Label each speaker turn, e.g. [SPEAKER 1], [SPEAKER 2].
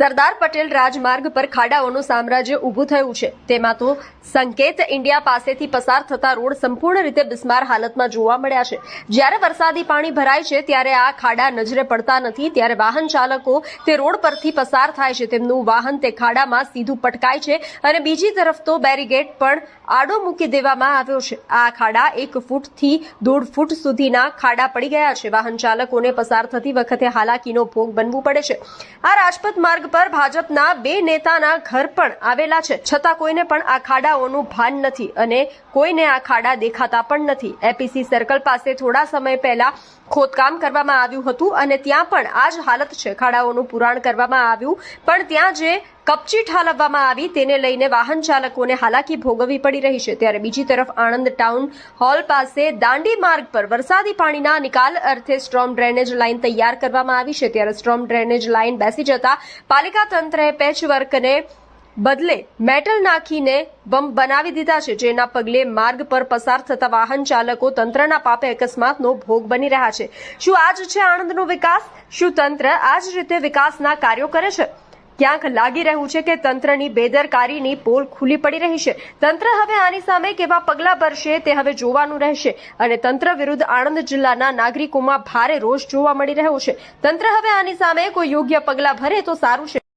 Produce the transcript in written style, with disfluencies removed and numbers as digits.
[SPEAKER 1] સરદાર પટેલ રાજમાર્ગ પર ખાડાઓનું સામ્રાજ્ય ઊભું થયું છે। તેમાં તો સંકેત ઇન્ડિયા પાસેથી પસાર થતા રોડ સંપૂર્ણ રીતે બિસ્માર હાલતમાં જોવા મળ્યા છે। જ્યારે વરસાદી પાણી ભરાય છે ત્યારે આ ખાડા નજરે પડતા નથી, ત્યારે વાહન ચાલકો તે રોડ પરથી પસાર થાય છે, તેમનું વાહન તે ખાડામાં સીધું પટકાય છે અને બીજી તરફ તો બેરીગેડ પણ આડો મૂકી દેવામાં આવ્યો છે। આ ખાડા 1 ફૂટથી 1.5 ફૂટ સુધીના ખાડા પડી ગયા છે। વાહન ચાલકોને પસાર થતી વખતે હાલાકીનો ભોગ બનવું પડે છે। આ રાજપથ માર્ગ પર ભાજપના 2 નેતાના ઘર પણ આવેલા છે, છતાં કોઈને પણ આ ખાડાઓનું ભાન નથી અને કોઈને આ ખાડા દેખાતા પણ નથી। એપીસી સર્કલ પાસે થોડા સમય પહેલા ખોદકામ કરવામાં આવ્યું હતું અને ત્યાં પણ આ જ હાલત છે। ખાડાઓનું પુરાણ કરવામાં આવ્યું પણ ત્યાં જે કપચી ઠાલવવામાં આવી તેને લઈને વાહન ચાલકોને હાલાકી ભોગવવી પડી રહી છે। ત્યારે બીજી તરફ આણંદ ટાઉન હોલ પાસે દાંડી માર્ગ પર વરસાદી પાણીના નિકાલ અર્થે સ્ટ્રોમ ડ્રેનેજ લાઇન તૈયાર કરવામાં આવી છે। ત્યારે સ્ટ્રોમ ડ્રેનેજ લાઇન બેસી જતા પાલિકા તંત્રએ પેચવર્કને બદલે મેટલ નાખીને બમ્પ બનાવી દીધા છે, જેના પગલે માર્ગ પર પસાર થતા વાહન ચાલકો તંત્રના પાપે અકસ્માતનો ભોગ બની રહ્યા છે। શું આ જ છે આણંદનો વિકાસ? શું તંત્ર આ જ રીતે વિકાસના કાર્યો કરે છે? ક્યાંક લાગી રહ્યું છે કે તંત્રની બેદરકારીની પોલ ખુલ્લી પડી રહી છે। તંત્ર હવે આની સામે કેવા પગલાં ભરશે તે હવે જોવાનું રહેશે અને તંત્ર વિરુદ્ધ આણંદ જિલ્લાના નાગરિકોમાં ભારે રોષ જોવા મળી રહ્યો છે। તંત્ર હવે આની સામે કોઈ યોગ્ય પગલાં ભરે તો સારું છે।